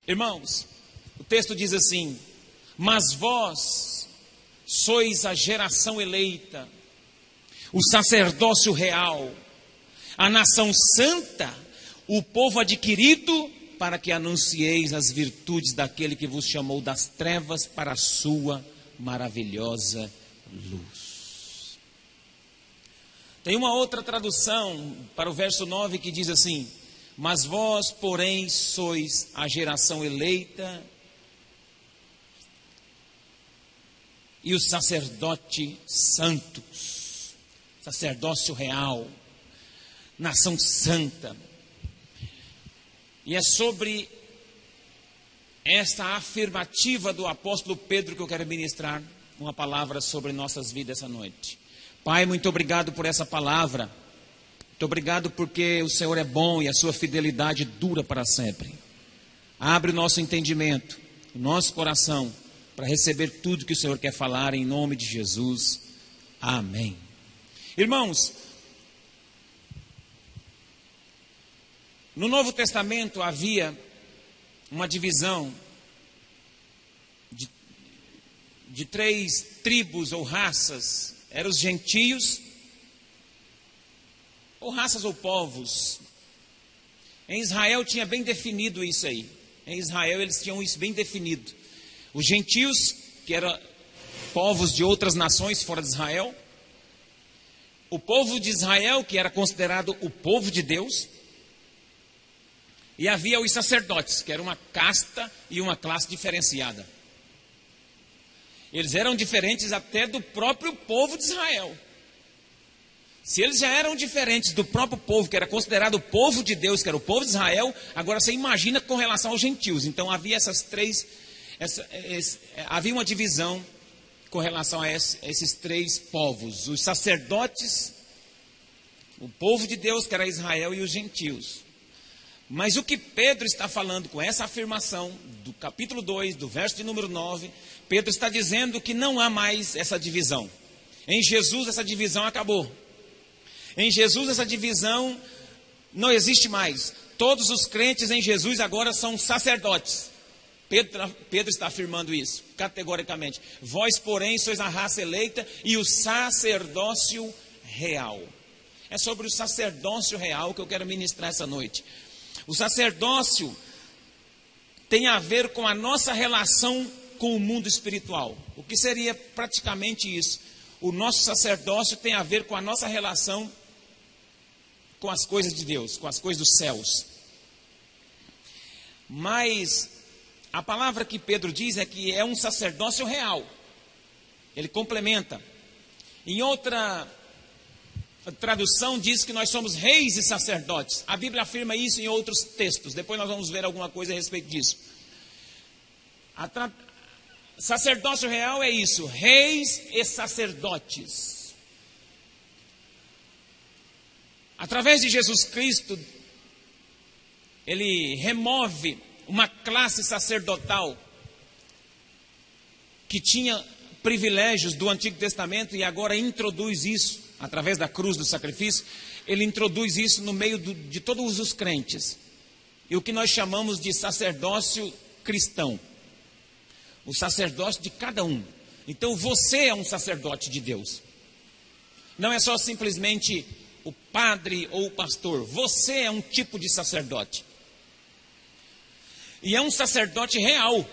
Irmãos, o texto diz assim: mas vós sois a geração eleita, o sacerdócio real, a nação santa, o povo adquirido, para que anuncieis as virtudes daquele que vos chamou das trevas para a sua maravilhosa luz. Tem uma outra tradução para o verso 9 que diz assim: mas vós, porém, sois a geração eleita e o sacerdote santos, sacerdócio real, nação santa. E é sobre esta afirmativa do apóstolo Pedro que eu quero ministrar uma palavra sobre nossas vidas essa noite. Pai, muito obrigado por essa palavra. Muito obrigado porque o Senhor é bom e a sua fidelidade dura para sempre. Abre o nosso entendimento, o nosso coração, para receber tudo que o Senhor quer falar em nome de Jesus. Amém. Irmãos, no Novo Testamento havia uma divisão de 3 tribos ou raças. Eram os gentios, ou raças ou povos. Em Israel tinha bem definido isso aí. Em Israel eles tinham isso bem definido. Os gentios, que eram povos de outras nações fora de Israel. O povo de Israel, que era considerado o povo de Deus. E havia os sacerdotes, que era uma casta e uma classe diferenciada. Eles eram diferentes até do próprio povo de Israel. Se eles já eram diferentes do próprio povo, que era considerado o povo de Deus, que era o povo de Israel, agora você imagina com relação aos gentios. Então havia havia uma divisão com relação a esses 3 povos. Os sacerdotes, o povo de Deus, que era Israel, e os gentios. Mas o que Pedro está falando com essa afirmação do capítulo 2, do verso de número 9, Pedro está dizendo que não há mais essa divisão. Em Jesus essa divisão acabou. Em Jesus essa divisão não existe mais. Todos os crentes em Jesus agora são sacerdotes. Pedro está afirmando isso, categoricamente. Vós, porém, sois a raça eleita e o sacerdócio real. É sobre o sacerdócio real que eu quero ministrar essa noite. O sacerdócio tem a ver com a nossa relação com o mundo espiritual. O que seria praticamente isso? O nosso sacerdócio tem a ver com a nossa relação com as coisas de Deus, com as coisas dos céus. Mas a palavra que Pedro diz é que é um sacerdócio real. Ele complementa. Em outra tradução diz que nós somos reis e sacerdotes. A Bíblia afirma isso em outros textos. Depois nós vamos ver alguma coisa a respeito disso. Sacerdócio real é isso, reis e sacerdotes. Através de Jesus Cristo, Ele remove uma classe sacerdotal que tinha privilégios do Antigo Testamento e agora introduz isso. Através da cruz do sacrifício, ele introduz isso no meio de todos os crentes. E o que nós chamamos de sacerdócio cristão. O sacerdócio de cada um. Então você é um sacerdote de Deus. Não é só simplesmente o padre ou o pastor. Você é um tipo de sacerdote. E é um sacerdote real.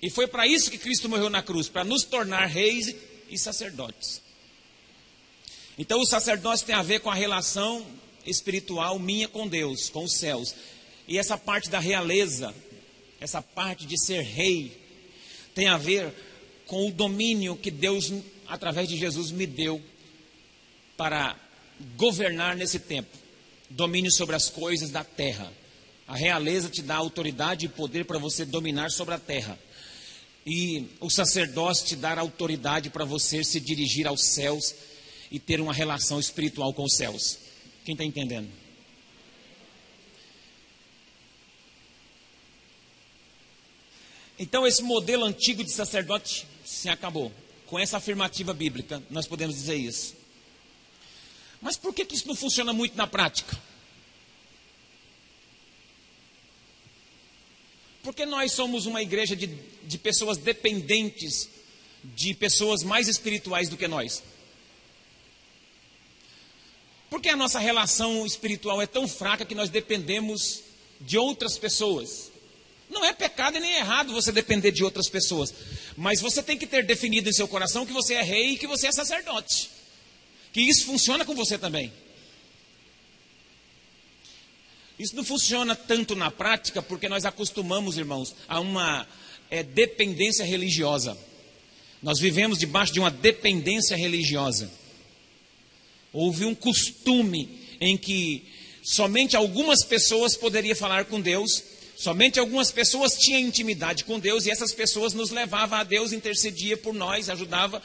E foi para isso que Cristo morreu na cruz, para nos tornar reis e sacerdotes. Então o sacerdócio tem a ver com a relação espiritual minha com Deus, com os céus. E essa parte da realeza, essa parte de ser rei, tem a ver com o domínio que Deus, através de Jesus, me deu para governar nesse tempo. Domínio sobre as coisas da terra. A realeza te dá autoridade e poder para você dominar sobre a terra. E o sacerdócio te dá autoridade para você se dirigir aos céus e ter uma relação espiritual com os céus. Quem está entendendo? Então esse modelo antigo de sacerdote se acabou. Com essa afirmativa bíblica, nós podemos dizer isso. Mas por que isso não funciona muito na prática? Porque nós somos uma igreja de pessoas dependentes de pessoas mais espirituais do que nós. Porque a nossa relação espiritual é tão fraca que nós dependemos de outras pessoas. Não é pecado e nem errado você depender de outras pessoas. Mas você tem que ter definido em seu coração que você é rei e que você é sacerdote. Que isso funciona com você também. Isso não funciona tanto na prática porque nós acostumamos, irmãos, a uma dependência religiosa. Nós vivemos debaixo de uma dependência religiosa. Houve um costume em que somente algumas pessoas poderiam falar com Deus, somente algumas pessoas tinham intimidade com Deus, e essas pessoas nos levavam a Deus, intercedia por nós, ajudava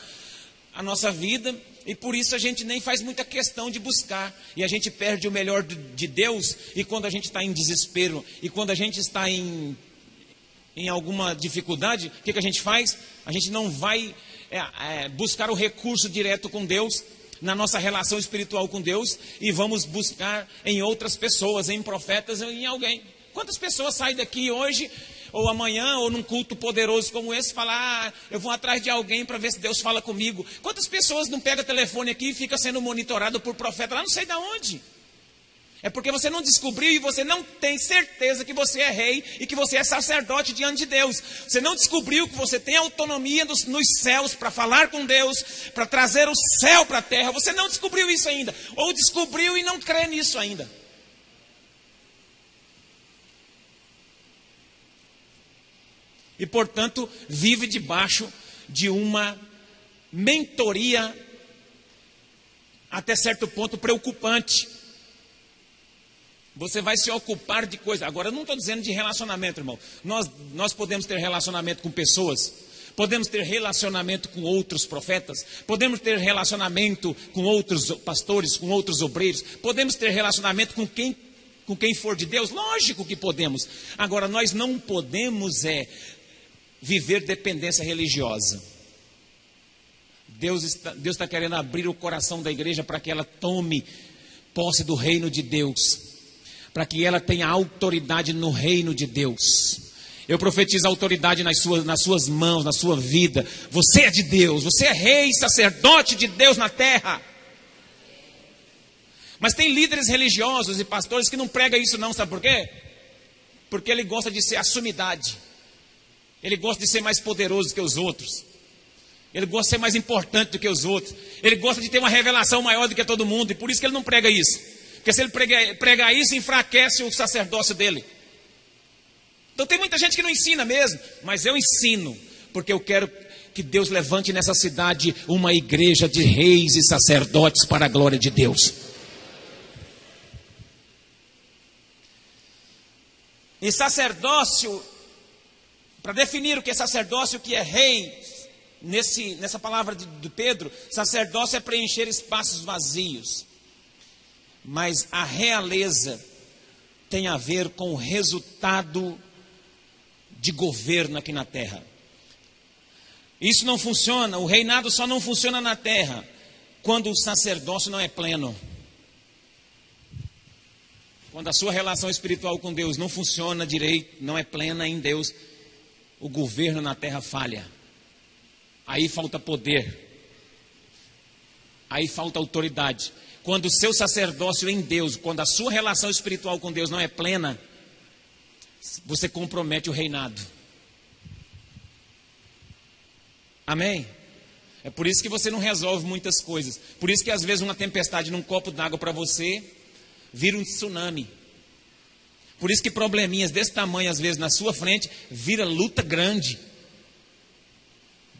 a nossa vida, e por isso a gente nem faz muita questão de buscar, e a gente perde o melhor de Deus, e quando a gente está em desespero, e quando a gente está em alguma dificuldade, o que a gente faz? A gente não vai buscar o recurso direto com Deus, na nossa relação espiritual com Deus, e vamos buscar em outras pessoas, em profetas, em alguém. Quantas pessoas saem daqui hoje, ou amanhã, ou num culto poderoso como esse, falar, eu vou atrás de alguém para ver se Deus fala comigo. Quantas pessoas não pegam telefone aqui e fica sendo monitorado por profeta, lá não sei de onde. É porque você não descobriu e você não tem certeza que você é rei e que você é sacerdote diante de Deus. Você não descobriu que você tem autonomia nos céus para falar com Deus, para trazer o céu para a terra. Você não descobriu isso ainda. Ou descobriu e não crê nisso ainda. E, portanto, vive debaixo de uma mentoria até certo ponto preocupante. Você vai se ocupar de coisas. Agora, eu não estou dizendo de relacionamento, irmão. Nós podemos ter relacionamento com pessoas, podemos ter relacionamento com outros profetas, podemos ter relacionamento com outros pastores, com outros obreiros, podemos ter relacionamento com quem for de Deus. Lógico que podemos. Agora, nós não podemos viver dependência religiosa. Deus está querendo abrir o coração da igreja para que ela tome posse do reino de Deus, para que ela tenha autoridade no reino de Deus. Eu profetizo a autoridade nas suas mãos, na sua vida. Você é de Deus, você é rei, sacerdote de Deus na terra. Mas tem líderes religiosos e pastores que não pregam isso não, sabe por quê? Porque ele gosta de ser a sumidade. Ele gosta de ser mais poderoso que os outros. Ele gosta de ser mais importante do que os outros. Ele gosta de ter uma revelação maior do que todo mundo. E por isso que ele não prega isso. Porque se ele pregar isso, enfraquece o sacerdócio dele. Então tem muita gente que não ensina mesmo. Mas eu ensino. Porque eu quero que Deus levante nessa cidade uma igreja de reis e sacerdotes para a glória de Deus. E sacerdócio, para definir o que é sacerdócio e o que é rei, nessa palavra de Pedro, sacerdócio é preencher espaços vazios. Mas a realeza tem a ver com o resultado de governo aqui na terra. Isso não funciona, o reinado só não funciona na terra quando o sacerdócio não é pleno. Quando a sua relação espiritual com Deus não funciona direito, não é plena em Deus, o governo na terra falha. Aí falta poder. Aí falta autoridade. Quando o seu sacerdócio em Deus, quando a sua relação espiritual com Deus não é plena, você compromete o reinado. Amém? É por isso que você não resolve muitas coisas. Por isso que às vezes uma tempestade num copo d'água para você vira um tsunami. Por isso que probleminhas desse tamanho às vezes na sua frente vira luta grande.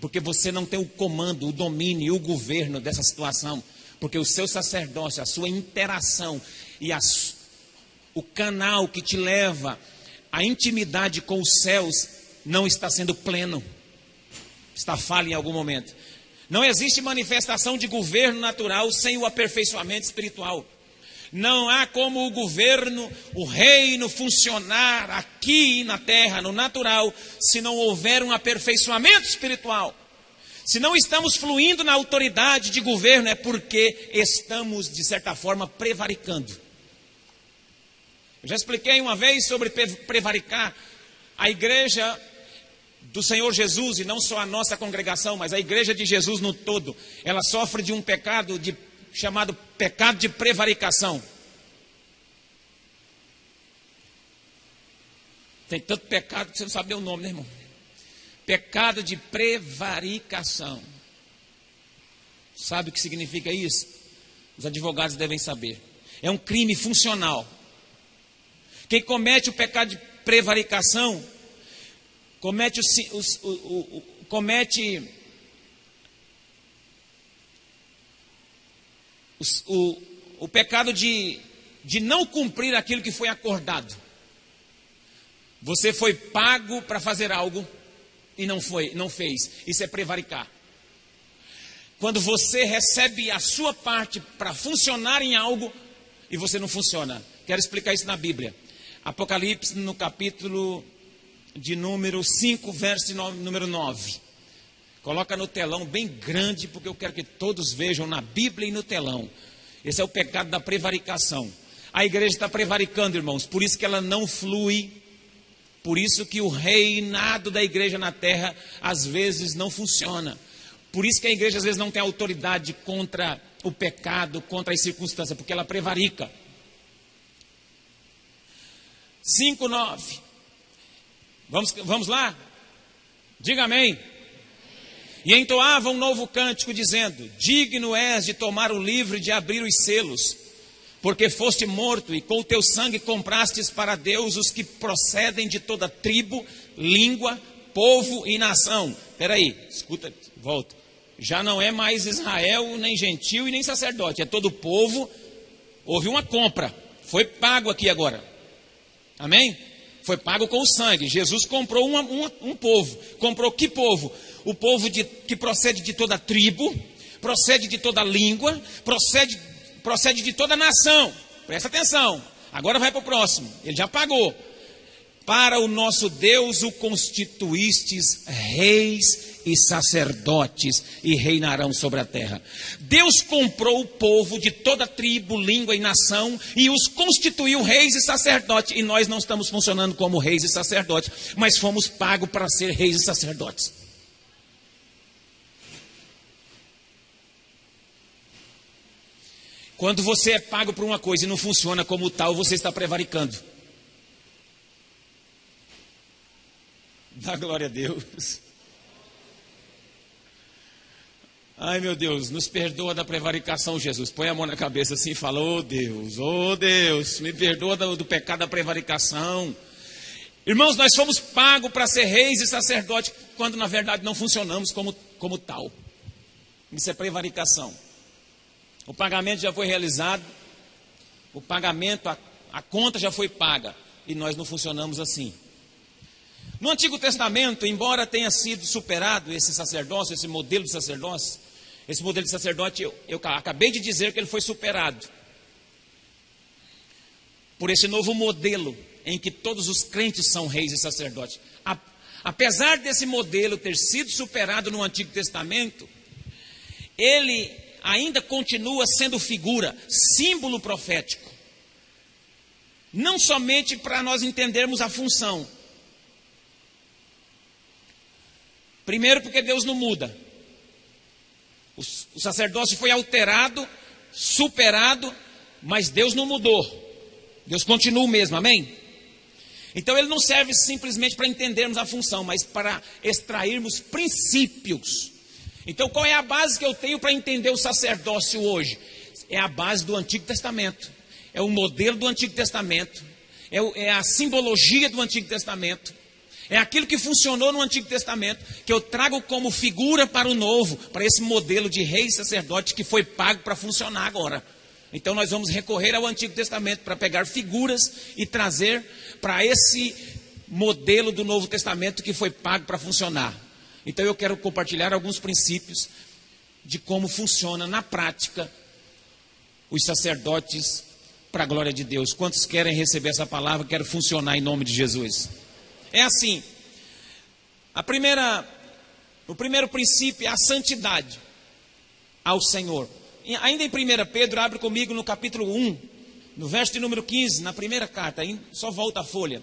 Porque você não tem o comando, o domínio e o governo dessa situação. Porque o seu sacerdócio, a sua interação e o canal que te leva à intimidade com os céus não está sendo pleno. Está falho em algum momento. Não existe manifestação de governo natural sem o aperfeiçoamento espiritual. Não há como o governo, o reino funcionar aqui na terra, no natural, se não houver um aperfeiçoamento espiritual. Se não estamos fluindo na autoridade de governo, é porque estamos, de certa forma, prevaricando. Eu já expliquei uma vez sobre prevaricar. A igreja do Senhor Jesus, e não só a nossa congregação, mas a igreja de Jesus no todo, ela sofre de um pecado chamado pecado de prevaricação. Tem tanto pecado que você não sabe o nome, né, irmão? Pecado de prevaricação. Sabe o que significa isso? Os advogados devem saber. É um crime funcional. Quem comete o pecado de prevaricação comete o pecado de não cumprir aquilo que foi acordado. Você foi pago para fazer algo e não fez. Isso é prevaricar. Quando você recebe a sua parte para funcionar em algo e você não funciona. Quero explicar isso na Bíblia. Apocalipse, no capítulo de número 5, verso número 9. Coloca no telão bem grande, porque eu quero que todos vejam na Bíblia e no telão. Esse é o pecado da prevaricação. A igreja está prevaricando, irmãos, por isso que ela não flui. Por isso que o reinado da igreja na terra às vezes não funciona. Por isso que a igreja às vezes não tem autoridade contra o pecado, contra as circunstâncias, porque ela prevarica. 5:9. Vamos lá? Diga amém. E entoava um novo cântico dizendo: digno és de tomar o livro e de abrir os selos, porque foste morto e com o teu sangue comprastes para Deus os que procedem de toda tribo, língua, povo e nação. Espera aí, escuta, volta. Já não é mais Israel, nem gentil e nem sacerdote, é todo povo. Houve uma compra, foi pago aqui agora. Amém? Foi pago com o sangue. Jesus comprou um povo. Comprou que povo? O povo que procede de toda tribo, procede de toda língua, procede de toda nação. Presta atenção. Agora vai para o próximo. Ele já pagou. Para o nosso Deus o constituístes reis e sacerdotes, e reinarão sobre a terra. Deus comprou o povo de toda tribo, língua e nação, e os constituiu reis e sacerdotes. E nós não estamos funcionando como reis e sacerdotes, mas fomos pagos para ser reis e sacerdotes. Quando você é pago por uma coisa e não funciona como tal, você está prevaricando. Dá glória a Deus. Ai meu Deus, nos perdoa da prevaricação, Jesus. Põe a mão na cabeça assim e fala: oh Deus, me perdoa do pecado da prevaricação. Irmãos, nós fomos pagos para ser reis e sacerdotes, quando na verdade não funcionamos como tal. Isso é prevaricação. O pagamento já foi realizado, o pagamento, a conta já foi paga, e nós não funcionamos assim. No Antigo Testamento, embora tenha sido superado esse sacerdócio, esse modelo de sacerdócio, esse modelo de sacerdote, eu acabei de dizer que ele foi superado por esse novo modelo em que todos os crentes são reis e sacerdotes. Apesar desse modelo ter sido superado no Antigo Testamento, ele ainda continua sendo figura, símbolo profético. Não somente para nós entendermos a função. Primeiro, porque Deus não muda. O sacerdócio foi alterado, superado, mas Deus não mudou. Deus continua o mesmo, amém? Então ele não serve simplesmente para entendermos a função, mas para extrairmos princípios. Então qual é a base que eu tenho para entender o sacerdócio hoje? É a base do Antigo Testamento. É o modelo do Antigo Testamento. É a simbologia do Antigo Testamento. É aquilo que funcionou no Antigo Testamento, que eu trago como figura para o Novo, para esse modelo de rei e sacerdote que foi pago para funcionar agora. Então nós vamos recorrer ao Antigo Testamento para pegar figuras e trazer para esse modelo do Novo Testamento que foi pago para funcionar. Então eu quero compartilhar alguns princípios de como funciona na prática os sacerdotes para a glória de Deus. Quantos querem receber essa palavra? Quero funcionar em nome de Jesus. É assim, o primeiro princípio é a santidade ao Senhor. Ainda em 1 Pedro, abre comigo no capítulo 1, no verso de número 15, na primeira carta, só volta a folha.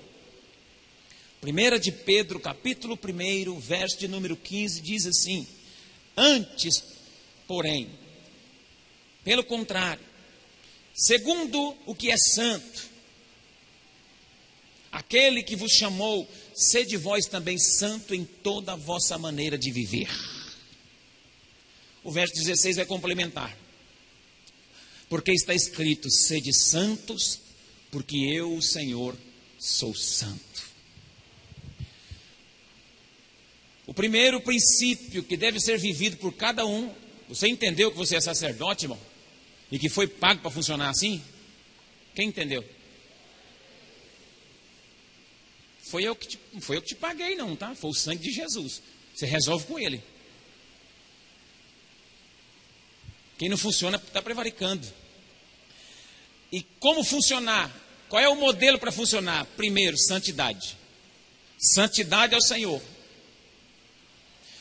1 de Pedro, capítulo 1, verso de número 15, diz assim: antes, porém, pelo contrário, segundo o que é santo, aquele que vos chamou, sede vós também santo em toda a vossa maneira de viver. O verso 16 vai complementar. Porque está escrito: sede santos, porque eu, o Senhor, sou santo. O primeiro princípio que deve ser vivido por cada um. Você entendeu que você é sacerdote, irmão? E que foi pago para funcionar assim? Quem entendeu? Foi eu que te paguei, não, tá? Foi o sangue de Jesus. Você resolve com ele. Quem não funciona está prevaricando. E como funcionar? Qual é o modelo para funcionar? Primeiro, santidade. Santidade ao Senhor.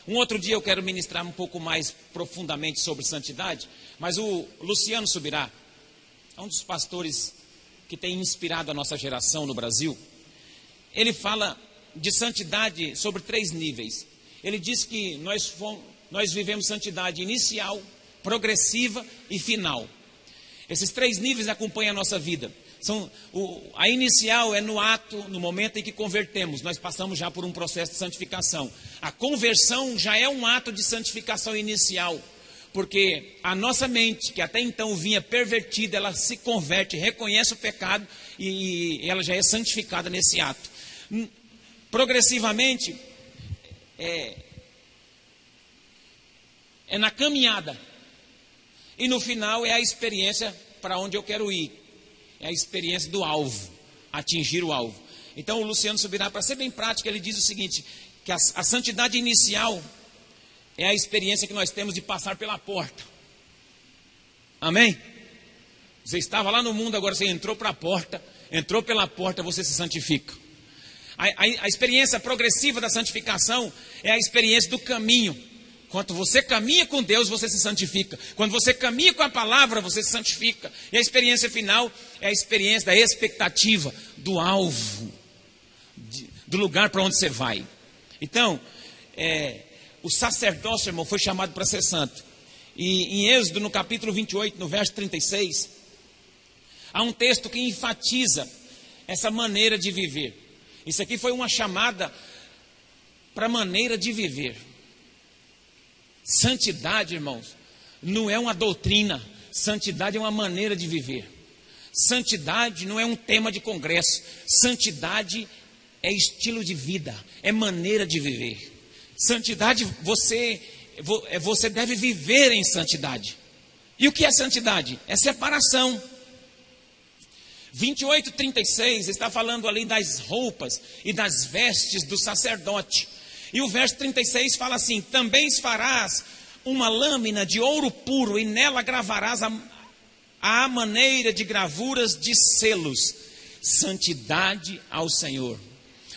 Um outro dia eu quero ministrar um pouco mais profundamente sobre santidade, mas o Luciano Subirá, é um dos pastores que tem inspirado a nossa geração no Brasil. Ele fala de santidade sobre 3 níveis. Ele diz que nós vivemos santidade inicial, progressiva e final. Esses 3 níveis acompanham a nossa vida. A inicial é no ato, no momento em que convertemos. Nós passamos já por um processo de santificação. A conversão já é um ato de santificação inicial, porque a nossa mente, que até então vinha pervertida, ela se converte, reconhece o pecado e ela já é santificada nesse ato. Progressivamente, é na caminhada. E no final é a experiência para onde eu quero ir. É a experiência do alvo, atingir o alvo. Então o Luciano Subirá, para ser bem prático, ele diz o seguinte: que a santidade inicial é a experiência que nós temos de passar pela porta. Amém? Você estava lá no mundo, agora você entrou para a porta, entrou pela porta, você se santifica. A experiência progressiva da santificação é a experiência do caminho. Quando você caminha com Deus, você se santifica. Quando você caminha com a palavra, você se santifica. E a experiência final é a experiência da expectativa, do alvo, do lugar para onde você vai. Então, o sacerdócio, irmão, foi chamado para ser santo. E em Êxodo, no capítulo 28, no verso 36, há um texto que enfatiza essa maneira de viver. Isso aqui foi uma chamada para a maneira de viver. Santidade, irmãos, não é uma doutrina. Santidade é uma maneira de viver. Santidade não é um tema de congresso. Santidade é estilo de vida, é maneira de viver. Santidade, você deve viver em santidade. E o que é santidade? É separação. 28:36 está falando ali das roupas e das vestes do sacerdote. E o verso 36 fala assim: também farás uma lâmina de ouro puro e nela gravarás a maneira de gravuras de selos. Santidade ao Senhor.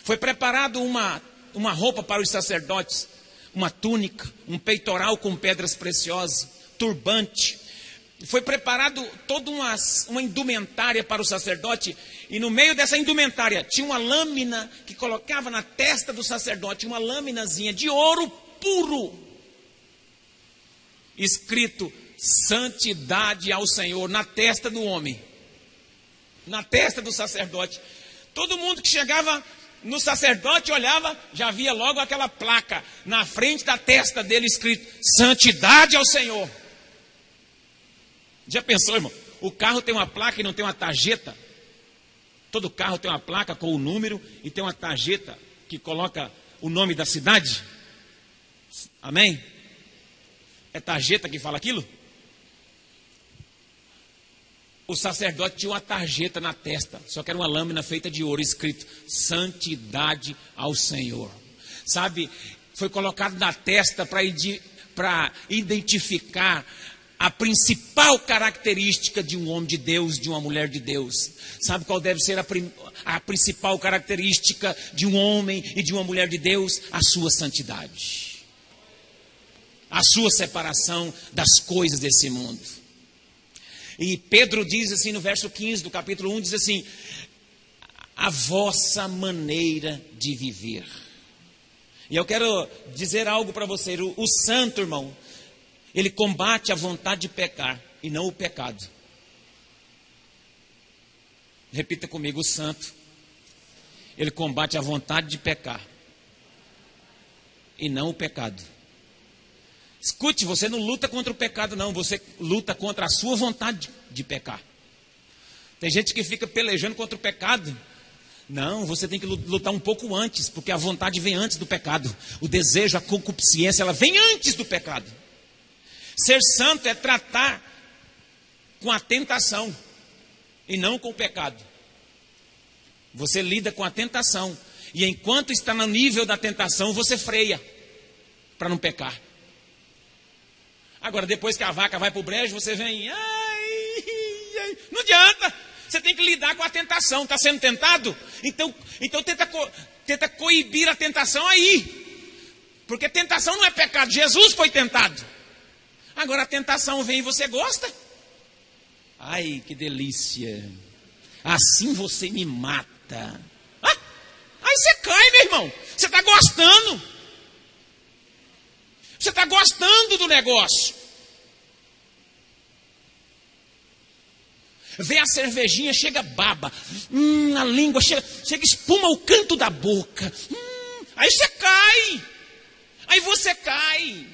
Foi preparado uma roupa para os sacerdotes, uma túnica, um peitoral com pedras preciosas, turbante. Foi preparado toda uma indumentária para o sacerdote. E no meio dessa indumentária tinha uma lâmina que colocava na testa do sacerdote, uma lâminazinha de ouro puro, escrito santidade ao Senhor, na testa do homem, na testa do sacerdote. Todo mundo que chegava no sacerdote olhava, já via logo aquela placa na frente da testa dele escrito santidade ao Senhor. Já pensou, irmão? O carro tem uma placa e não tem uma tarjeta? Todo carro tem uma placa com o número e tem uma tarjeta que coloca o nome da cidade. Amém? É tarjeta que fala aquilo? O sacerdote tinha uma tarjeta na testa, só que era uma lâmina feita de ouro, escrito santidade ao Senhor. Sabe, foi colocado na testa para identificar a principal característica de um homem de Deus, de uma mulher de Deus. Sabe qual deve ser a principal característica de um homem e de uma mulher de Deus? A sua santidade. A sua separação das coisas desse mundo. E Pedro diz assim no verso 15 do capítulo 1, diz assim: a vossa maneira de viver. E eu quero dizer algo para você. O santo, irmão, ele combate a vontade de pecar e não o pecado. Repita comigo: o santo, ele combate a vontade de pecar e não o pecado. Escute, você não luta contra o pecado não, você luta contra a sua vontade de pecar. Tem gente que fica pelejando contra o pecado. Não, você tem que lutar um pouco antes, porque a vontade vem antes do pecado. O desejo, a concupiscência, ela vem antes do pecado. Ser santo é tratar com a tentação e não com o pecado. Você lida com a tentação e enquanto está no nível da tentação, você freia para não pecar. Agora, depois que a vaca vai para o brejo, você vem, não adianta. Você tem que lidar com a tentação. Está sendo tentado? Então tenta coibir a tentação aí. Porque tentação não é pecado. Jesus foi tentado. Agora a tentação vem e você gosta. Ai, que delícia. Assim você me mata. Aí você cai, meu irmão. Você está gostando. Você está gostando do negócio. Vê a cervejinha, chega baba. A língua chega espuma o canto da boca. Aí você cai. Aí você cai.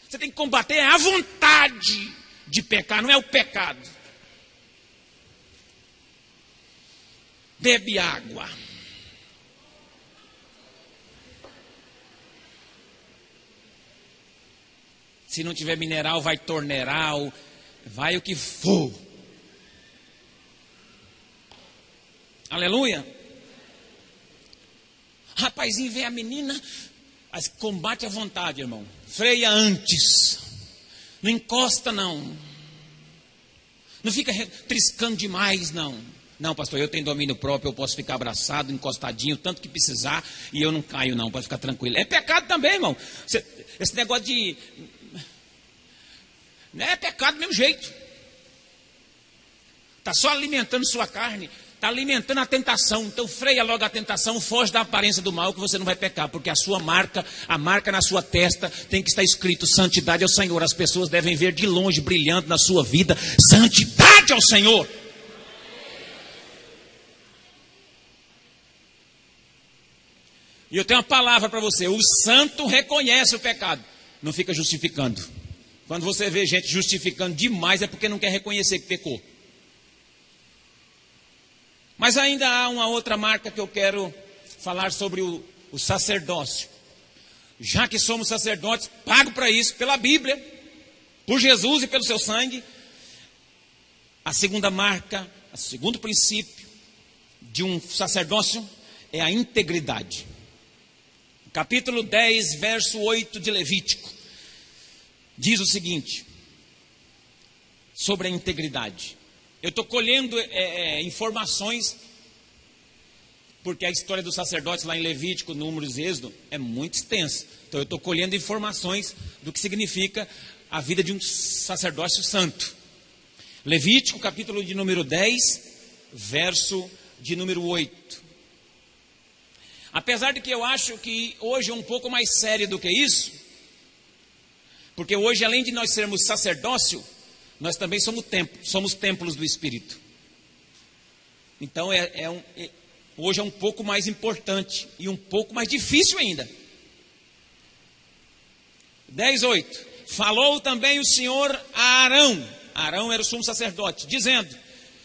Você tem que combater a vontade de pecar, não é o pecado. Bebe água. Se não tiver mineral, vai torneral, vai o que for. Aleluia. Rapazinho, vem a menina, mas combate a vontade, irmão. Freia antes. Não encosta, não. Não fica triscando demais, não. Não, pastor, eu tenho domínio próprio, eu posso ficar abraçado, encostadinho, tanto que precisar, e eu não caio, não, pode ficar tranquilo. É pecado também, irmão. Esse negócio de... Não é pecado do mesmo jeito. Está só alimentando sua carne. Está alimentando a tentação. Então freia logo a tentação. Foge da aparência do mal que você não vai pecar. Porque a sua marca, a marca na sua testa, tem que estar escrito: santidade ao Senhor. As pessoas devem ver de longe brilhando na sua vida: santidade ao Senhor. E eu tenho uma palavra para você: o santo reconhece o pecado, não fica justificando. Quando você vê gente justificando demais, é porque não quer reconhecer que pecou. Mas ainda há uma outra marca que eu quero falar sobre o sacerdócio. Já que somos sacerdotes, pago para isso, pela Bíblia, por Jesus e pelo seu sangue. A segunda marca, o segundo princípio de um sacerdócio é a integridade. Capítulo 10, verso 8 de Levítico, diz o seguinte, sobre a integridade. Eu estou colhendo informações, porque a história dos sacerdotes lá em Levítico, Números e Êxodo é muito extensa. Então eu estou colhendo informações do que significa a vida de um sacerdócio santo. Levítico, capítulo de número 10, verso de número 8. Apesar de que eu acho que hoje é um pouco mais sério do que isso, porque hoje, além de nós sermos sacerdócio, nós também somos templos do Espírito. Então hoje é um pouco mais importante e um pouco mais difícil ainda. 10:8. Falou também o Senhor a Arão. Arão era o sumo sacerdote, dizendo: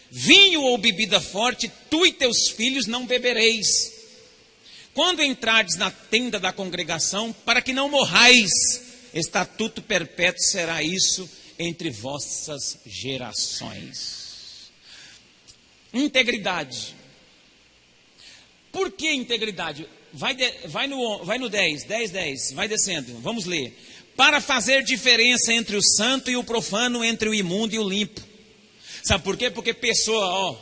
vinho ou bebida forte, tu e teus filhos não bebereis, quando entrardes na tenda da congregação, para que não morrais. Estatuto perpétuo será isso entre vossas gerações. Integridade. Por que integridade? Vai no 10, vai descendo, vamos ler. Para fazer diferença entre o santo e o profano, entre o imundo e o limpo. Sabe por quê? Porque pessoa,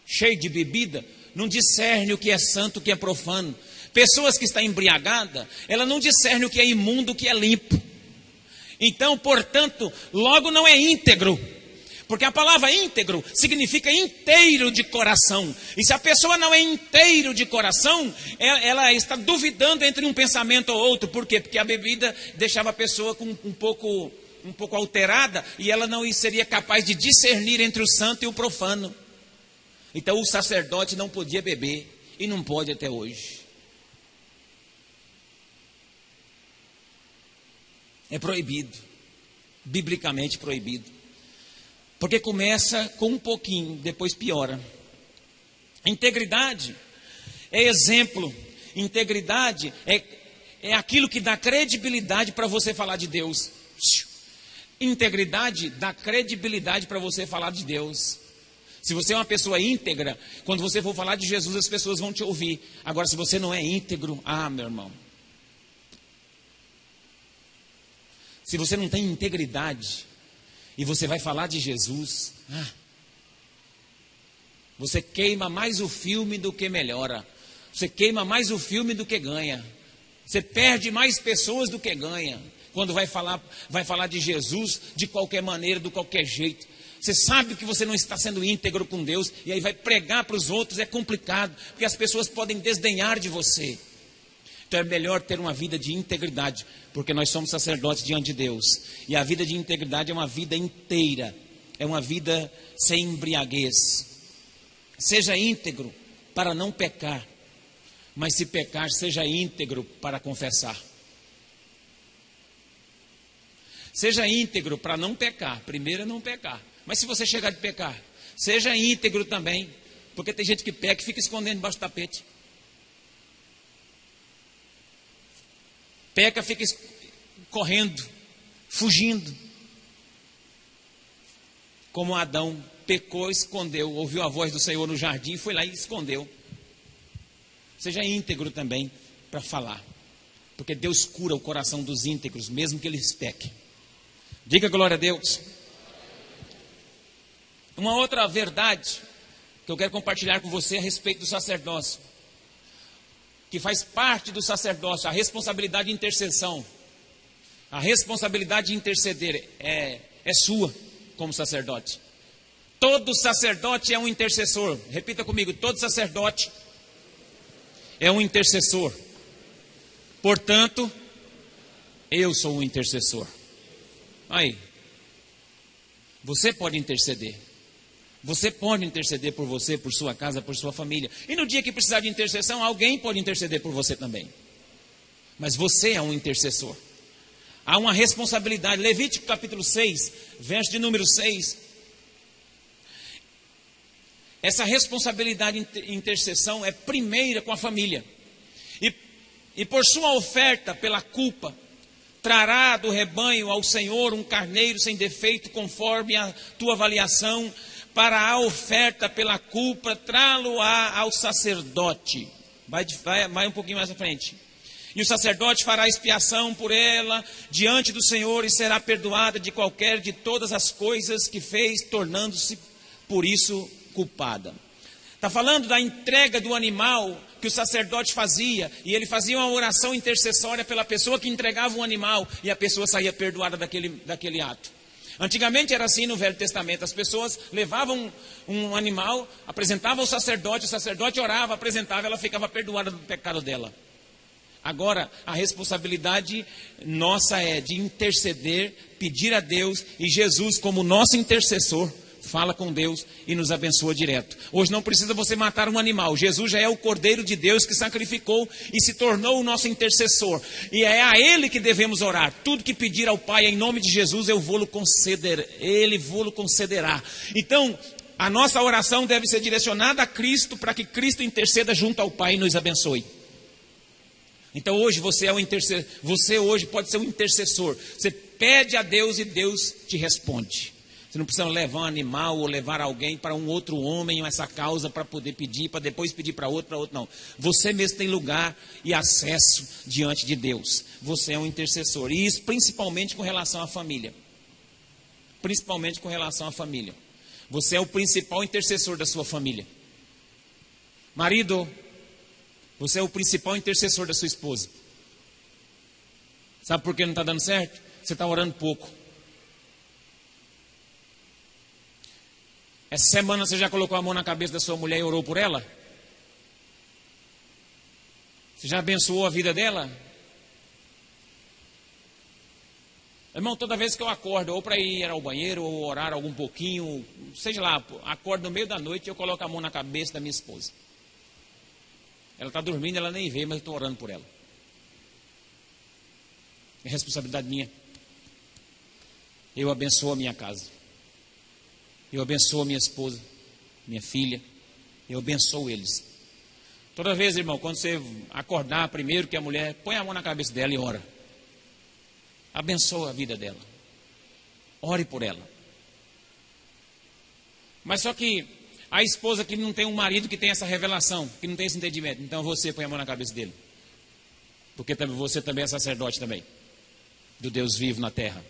cheia de bebida, não discerne o que é santo, o que é profano. Pessoas que estão embriagadas, ela não discerne o que é imundo, o que é limpo. Então, portanto, logo não é íntegro. Porque a palavra íntegro significa inteiro de coração. E se a pessoa não é inteiro de coração, ela está duvidando entre um pensamento ou outro. Por quê? Porque a bebida deixava a pessoa com um pouco alterada e ela não seria capaz de discernir entre o santo e o profano. Então o sacerdote não podia beber e não pode até hoje. É proibido, biblicamente proibido. Porque começa com um pouquinho, depois piora. Integridade é exemplo. Integridade é aquilo que dá credibilidade para você falar de Deus. Integridade dá credibilidade para você falar de Deus. Se você é uma pessoa íntegra, quando você for falar de Jesus, as pessoas vão te ouvir. Agora, se você não é íntegro, meu irmão. Se você não tem integridade e você vai falar de Jesus, você queima mais o filme do que melhora. Você queima mais o filme do que ganha. Você perde mais pessoas do que ganha. Quando vai falar de Jesus de qualquer maneira, de qualquer jeito. Você sabe que você não está sendo íntegro com Deus, e aí vai pregar para os outros, é complicado, porque as pessoas podem desdenhar de você. Então é melhor ter uma vida de integridade, porque nós somos sacerdotes diante de Deus. E a vida de integridade é uma vida inteira, é uma vida sem embriaguez. Seja íntegro para não pecar, mas se pecar, seja íntegro para confessar. Seja íntegro para não pecar, primeiro é não pecar. Mas se você chegar de pecar, seja íntegro também, porque tem gente que peca e fica escondendo debaixo do tapete. Peca, fica correndo, fugindo. Como Adão pecou, escondeu, ouviu a voz do Senhor no jardim, foi lá e escondeu. Seja íntegro também para falar, porque Deus cura o coração dos íntegros, mesmo que eles pequem. Diga glória a Deus. Uma outra verdade que eu quero compartilhar com você a respeito do sacerdócio, que faz parte do sacerdócio, a responsabilidade de intercessão. A responsabilidade de interceder é sua como sacerdote. Todo sacerdote é um intercessor. Repita comigo, todo sacerdote é um intercessor. Portanto, eu sou um intercessor. Aí, você pode interceder. Você pode interceder por você, por sua casa, por sua família. E no dia que precisar de intercessão, alguém pode interceder por você também. Mas você é um intercessor. Há uma responsabilidade. Levítico capítulo 6, verso de número 6. Essa responsabilidade de intercessão é primeira com a família. E por sua oferta pela culpa, trará do rebanho ao Senhor um carneiro sem defeito, conforme a tua avaliação. Para a oferta pela culpa, trá-lo-á ao sacerdote. Vai um pouquinho mais à frente. E o sacerdote fará expiação por ela diante do Senhor e será perdoada de qualquer de todas as coisas que fez, tornando-se por isso culpada. Está falando da entrega do animal que o sacerdote fazia, e ele fazia uma oração intercessória pela pessoa que entregava o animal, e a pessoa saía perdoada daquele ato. Antigamente era assim no Velho Testamento, as pessoas levavam um animal, apresentavam ao sacerdote, o sacerdote orava, apresentava, ela ficava perdoada do pecado dela. Agora, a responsabilidade nossa é de interceder, pedir a Deus, e Jesus, como nosso intercessor, fala com Deus e nos abençoa direto. Hoje não precisa você matar um animal. Jesus já é o Cordeiro de Deus que sacrificou e se tornou o nosso intercessor. E é a Ele que devemos orar. Tudo que pedir ao Pai em nome de Jesus, eu vou-lo conceder. Ele vou-lo concederá. Então, a nossa oração deve ser direcionada a Cristo, para que Cristo interceda junto ao Pai e nos abençoe. Então hoje você é um intercessor. Você hoje pode ser um intercessor. Você pede a Deus e Deus te responde. Você não precisa levar um animal ou levar alguém para um outro homem essa causa para poder pedir, para depois pedir para outro, não. Você mesmo tem lugar e acesso diante de Deus. Você é um intercessor. E isso principalmente com relação à família. Principalmente com relação à família. Você é o principal intercessor da sua família. Marido, você é o principal intercessor da sua esposa. Sabe por que não está dando certo? Você está orando pouco. Essa semana você já colocou a mão na cabeça da sua mulher e orou por ela? Você já abençoou a vida dela? Irmão, toda vez que eu acordo, ou para ir ao banheiro, ou orar algum pouquinho, seja lá, acordo no meio da noite e eu coloco a mão na cabeça da minha esposa. Ela está dormindo, ela nem vê, mas eu estou orando por ela. É responsabilidade minha. Eu abençoo a minha casa. Eu abençoo a minha esposa, minha filha. Eu abençoo eles. Toda vez, irmão, quando você acordar, primeiro que a mulher, põe a mão na cabeça dela e ora. Abençoa a vida dela. Ore por ela. Mas só que a esposa que não tem um marido que tem essa revelação, que não tem esse entendimento, então você põe a mão na cabeça dele. Porque você também é sacerdote também. Do Deus vivo na terra.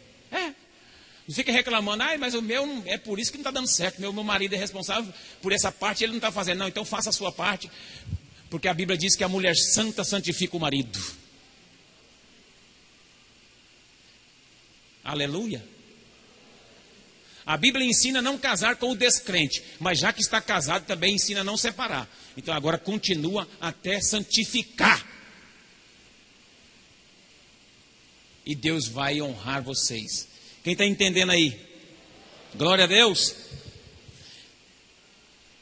Não fica reclamando, mas o meu não, é por isso que não está dando certo. Meu marido é responsável por essa parte, ele não está fazendo. Não, então faça a sua parte, porque a Bíblia diz que a mulher santa santifica o marido. Aleluia. A Bíblia ensina a não casar com o descrente, mas já que está casado também ensina a não separar. Então agora continua até santificar. E Deus vai honrar vocês. Quem está entendendo aí? Glória a Deus.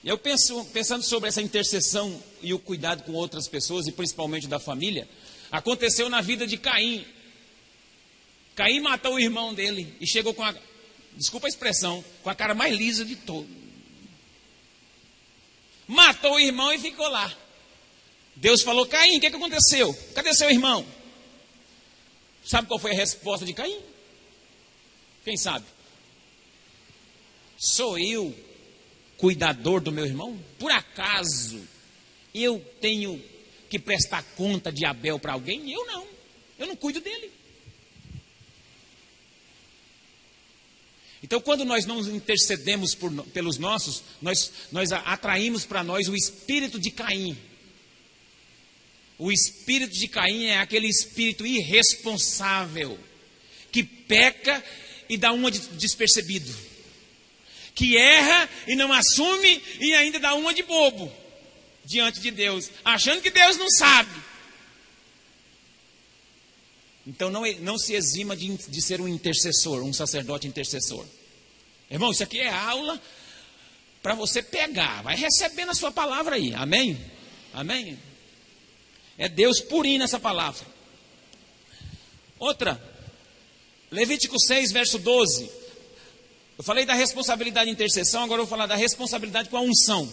Eu pensando sobre essa intercessão e o cuidado com outras pessoas, e principalmente da família, aconteceu na vida de Caim. Caim matou o irmão dele e chegou com desculpa a expressão, com a cara mais lisa de todo. Matou o irmão e ficou lá. Deus falou: Caim, o que aconteceu? Cadê seu irmão? Sabe qual foi a resposta de Caim? Quem sabe? Sou eu cuidador do meu irmão? Por acaso eu tenho que prestar conta de Abel para alguém? Eu não cuido dele. Então, quando nós não intercedemos pelos nossos, nós atraímos para nós o espírito de Caim. O espírito de Caim é aquele espírito irresponsável, que peca e dá uma de despercebido, que erra e não assume e ainda dá uma de bobo diante de Deus, achando que Deus não sabe. Então não se exima de ser um intercessor, um sacerdote intercessor. Irmão, isso aqui é aula para você pegar, vai recebendo a sua palavra aí, amém? Amém? É Deus purinho nessa palavra. Outra, Levítico 6, verso 12. Eu falei da responsabilidade de intercessão, agora eu vou falar da responsabilidade com a unção.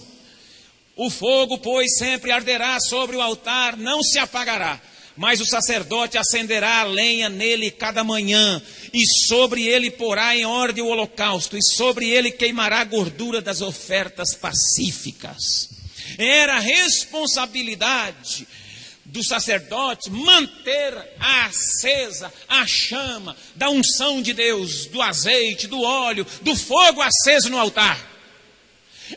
O fogo, pois, sempre arderá sobre o altar, não se apagará. Mas o sacerdote acenderá a lenha nele cada manhã, e sobre ele porá em ordem o holocausto, e sobre ele queimará a gordura das ofertas pacíficas. Era responsabilidade do sacerdote manter acesa a chama da unção de Deus, do azeite, do óleo, do fogo aceso no altar.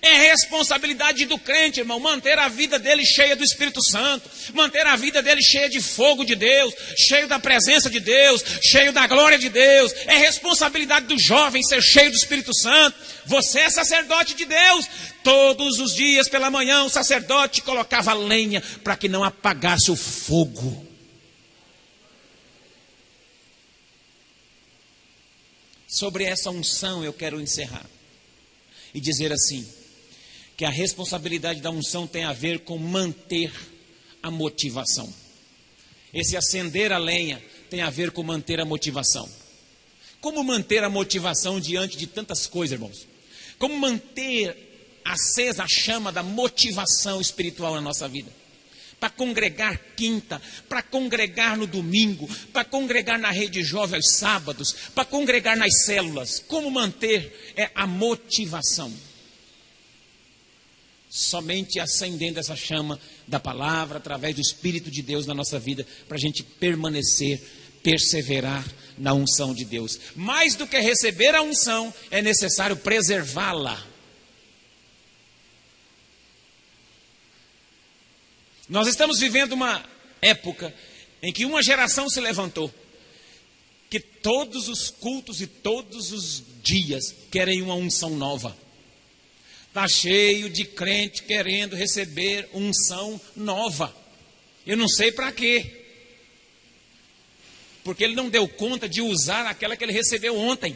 É responsabilidade do crente, irmão, manter a vida dele cheia do Espírito Santo, manter a vida dele cheia de fogo de Deus, cheio da presença de Deus, cheio da glória de Deus. É responsabilidade do jovem ser cheio do Espírito Santo. Você é sacerdote de Deus. Todos os dias pela manhã o sacerdote colocava lenha para que não apagasse o fogo. Sobre essa unção eu quero encerrar e dizer assim, que a responsabilidade da unção tem a ver com manter a motivação. Esse acender a lenha tem a ver com manter a motivação. Como manter a motivação diante de tantas coisas, irmãos? Como manter acesa a chama da motivação espiritual na nossa vida? Para congregar quinta, para congregar no domingo, para congregar na rede jovem aos sábados, para congregar nas células. Como manter a motivação? Somente acendendo essa chama da palavra, através do Espírito de Deus na nossa vida, para a gente permanecer, perseverar na unção de Deus. Mais do que receber a unção, é necessário preservá-la. Nós estamos vivendo uma época em que uma geração se levantou, que todos os cultos e todos os dias querem uma unção nova. Está cheio de crente querendo receber unção nova. Eu não sei para quê. Porque ele não deu conta de usar aquela que ele recebeu ontem.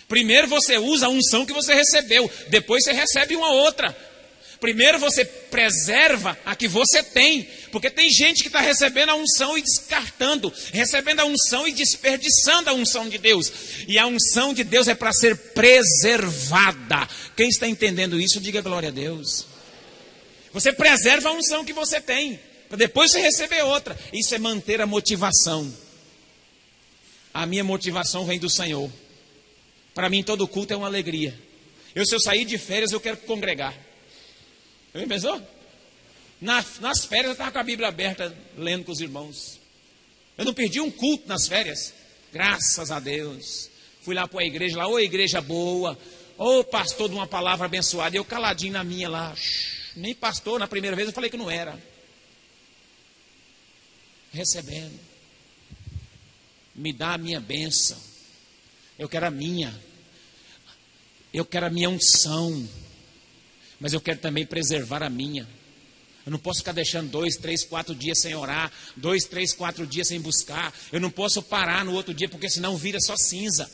Primeiro você usa a unção que você recebeu, depois você recebe uma outra. Primeiro você preserva a que você tem, porque tem gente que está recebendo a unção e descartando, recebendo a unção e desperdiçando a unção de Deus. E a unção de Deus é para ser preservada. Quem está entendendo isso, diga glória a Deus. Você preserva a unção que você tem, para depois você receber outra. Isso é manter a motivação. A minha motivação vem do Senhor. Para mim todo culto é uma alegria. Se eu sair de férias eu quero congregar. Já pensou? Nas férias eu estava com a Bíblia aberta, lendo com os irmãos. Eu não perdi um culto nas férias. Graças a Deus. Fui lá para a igreja, lá, ô igreja boa, ô pastor de uma palavra abençoada. Eu caladinho na minha lá. Nem pastor, na primeira vez eu falei que não era. Recebendo. Me dá a minha bênção. Eu quero a minha. Eu quero a minha unção. Mas eu quero também preservar a minha. Eu não posso ficar deixando 2, 3, 4 dias sem orar, 2, 3, 4 dias sem buscar. Eu não posso parar no outro dia, porque senão vira só cinza.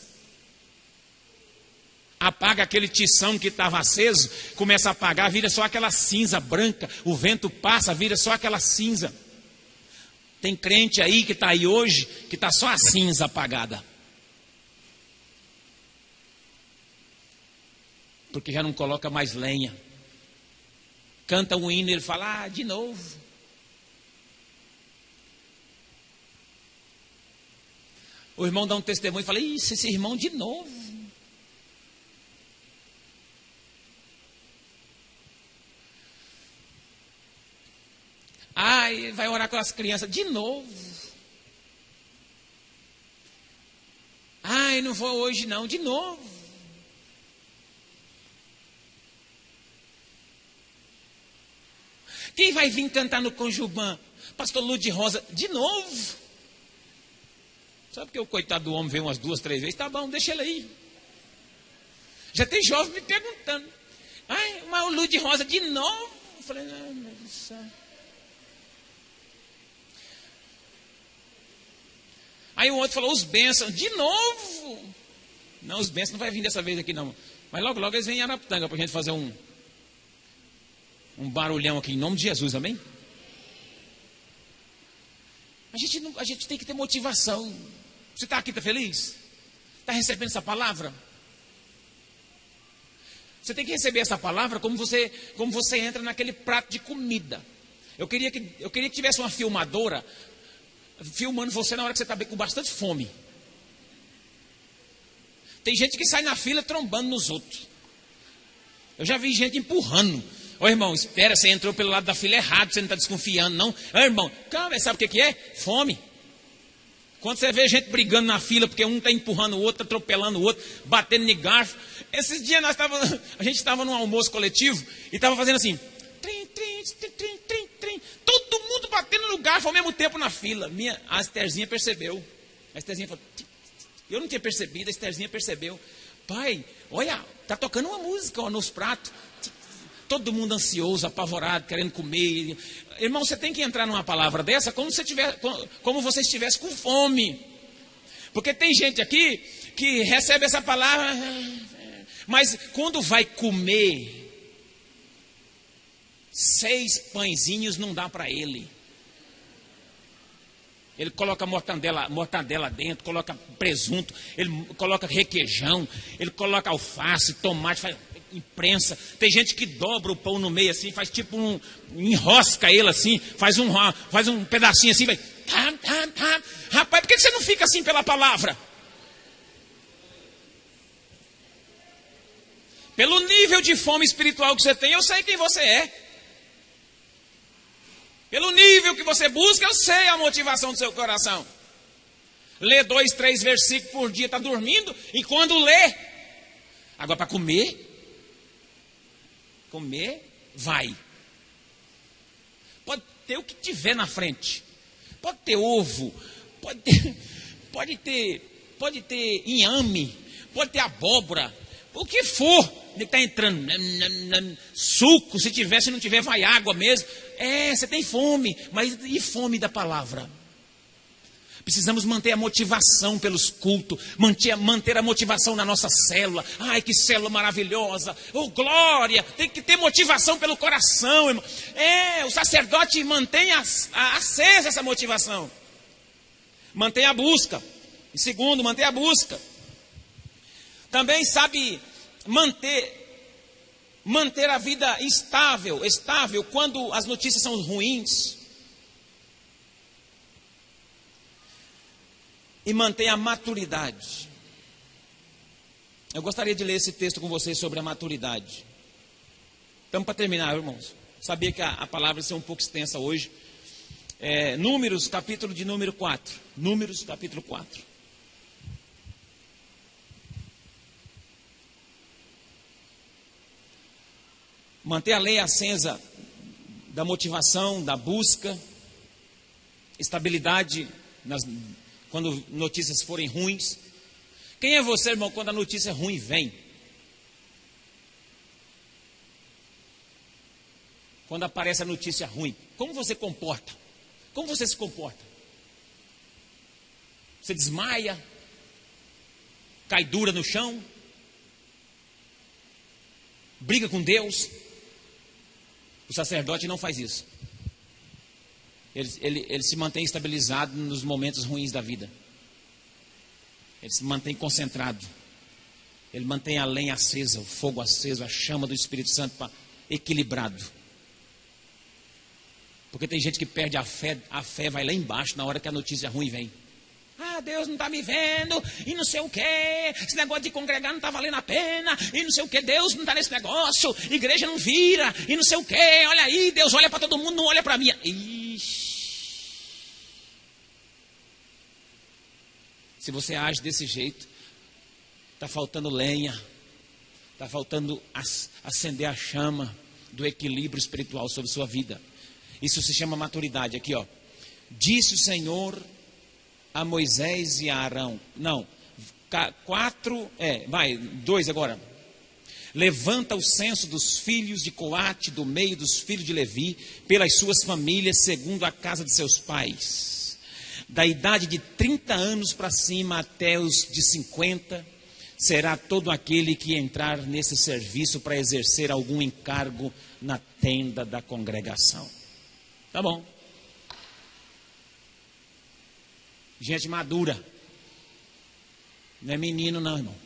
Apaga aquele tição que estava aceso, começa a apagar, vira só aquela cinza branca. O vento passa, vira só aquela cinza. Tem crente aí que está aí hoje, que está só a cinza apagada. Porque já não coloca mais lenha. Canta um hino e ele fala, de novo. O irmão dá um testemunho e fala, isso, esse irmão de novo. Ai, vai orar com as crianças, de novo. Ai, não vou hoje não, de novo. Quem vai vir cantar no Conjubã? Pastor Ludi Rosa, de novo. Sabe porque o coitado do homem veio umas 2, 3 vezes? Tá bom, deixa ele aí. Já tem jovem me perguntando. Ai, mas o Ludi Rosa de novo? Eu falei, não, meu Deus do céu. Aí o outro falou, os bênçãos, de novo. Não, os bênçãos não vai vir dessa vez aqui não. Mas logo, logo eles vêm em Araputanga para a gente fazer um barulhão aqui, em nome de Jesus, amém? A gente tem que ter motivação. Você está aqui, está feliz? Está recebendo essa palavra? Você tem que receber essa palavra como você entra naquele prato de comida. Eu queria que tivesse uma filmadora filmando você na hora que você está com bastante fome. Tem gente que sai na fila trombando nos outros. Eu já vi gente empurrando. Ô irmão, espera, você entrou pelo lado da fila errado, você não está desconfiando, não. Ô irmão, calma, sabe o que é? Fome. Quando você vê gente brigando na fila, porque um está empurrando o outro, atropelando o outro, batendo no garfo. Esses dias a gente estava num almoço coletivo e estava fazendo assim. Trim, trim, trim, trim, trim, trim. Todo mundo batendo no garfo ao mesmo tempo na fila. A Estherzinha percebeu. A Estherzinha falou, eu não tinha percebido, a Estherzinha percebeu. Pai, olha, está tocando uma música ó, nos pratos. Todo mundo ansioso, apavorado, querendo comer. Irmão, você tem que entrar numa palavra dessa como você estivesse com fome. Porque tem gente aqui que recebe essa palavra, mas quando vai comer, 6 pãezinhos não dá para ele. Ele coloca mortadela dentro, coloca presunto, ele coloca requeijão, ele coloca alface, tomate, faz... imprensa, tem gente que dobra o pão no meio assim, faz tipo enrosca ele assim, faz um pedacinho assim, vai, rapaz, por que você não fica assim pela palavra? Pelo nível de fome espiritual que você tem, eu sei quem você é. Pelo nível que você busca, eu sei a motivação do seu coração. Lê 2, 3 versículos por dia, está dormindo, e quando lê, agora para comer, vai. Pode ter o que tiver na frente. Pode ter ovo, pode ter inhame, pode ter abóbora, O que for, ele está entrando. Suco, se tiver, se não tiver, vai água mesmo. Você tem fome, mas e fome da palavra? Precisamos manter a motivação pelos cultos, manter a motivação na nossa célula. Ai, que célula maravilhosa! Oh, glória! Tem que ter motivação pelo coração, irmão. O sacerdote mantém acesa essa motivação. Mantém a busca. E segundo, manter a busca. Também sabe manter a vida estável quando as notícias são ruins. E mantém a maturidade. Eu gostaria de ler esse texto com vocês sobre a maturidade. Estamos para terminar, irmãos. Sabia que a palavra ia ser um pouco extensa hoje. Números, capítulo de número 4. Números, capítulo 4. Manter a lei acesa da motivação, da busca, estabilidade quando notícias forem ruins. Quem é você, irmão, quando a notícia ruim vem? Quando aparece a notícia ruim, como você comporta? Como você se comporta? Você desmaia? Cai dura no chão? Briga com Deus? O sacerdote não faz isso. Ele se mantém estabilizado nos momentos ruins da vida. Ele se mantém concentrado. Ele mantém a lenha acesa, o fogo aceso, a chama do Espírito Santo equilibrado. Porque tem gente que perde a fé vai lá embaixo na hora que a notícia ruim vem. Deus não está me vendo, e não sei o que, esse negócio de congregar não está valendo a pena, e não sei o que, Deus não está nesse negócio, igreja não vira, e não sei o que, olha aí, Deus olha para todo mundo, não olha para mim. Se você age desse jeito, está faltando lenha, está faltando acender a chama do equilíbrio espiritual sobre sua vida. Isso se chama maturidade. Aqui, ó. Disse o Senhor a Moisés e a Arão. Não, 2 agora. Levanta o censo dos filhos de Coate, do meio dos filhos de Levi, pelas suas famílias, segundo a casa de seus pais. Da idade de 30 anos para cima até os de 50, será todo aquele que entrar nesse serviço para exercer algum encargo na tenda da congregação. Tá bom. Gente madura. Não é menino não, irmão.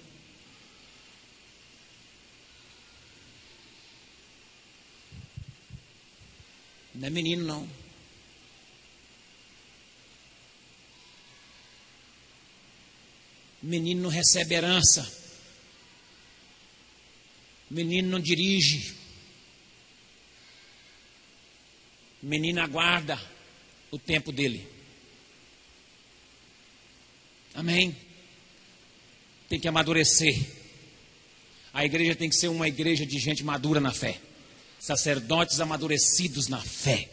Não é menino não. Menino não recebe herança. Menino não dirige. Menino aguarda o tempo dele. Amém? Tem que amadurecer. A igreja tem que ser uma igreja de gente madura na fé. Sacerdotes amadurecidos na fé.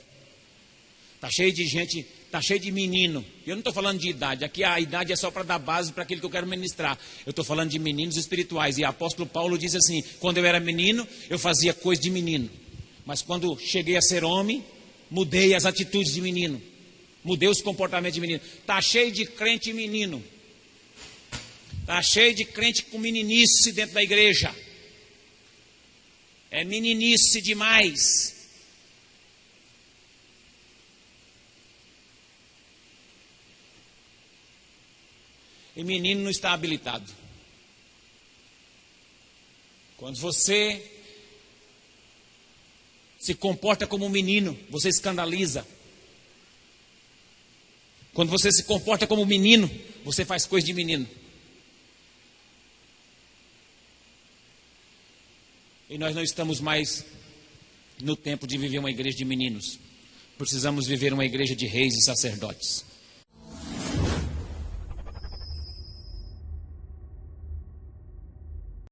Está cheio de gente, está cheio de menino. Eu não estou falando de idade. Aqui a idade é só para dar base para aquilo que eu quero ministrar. Eu estou falando de meninos espirituais. E o apóstolo Paulo diz assim: quando eu era menino, eu fazia coisa de menino. Mas quando cheguei a ser homem, mudei as atitudes de menino. Mudei os comportamentos de menino. Está cheio de crente menino. Está cheio de crente com meninice dentro da igreja. É meninice demais. E menino não está habilitado. Quando você se comporta como um menino, você escandaliza. Quando você se comporta como um menino, você faz coisa de menino. E nós não estamos mais no tempo de viver uma igreja de meninos. Precisamos viver uma igreja de reis e sacerdotes.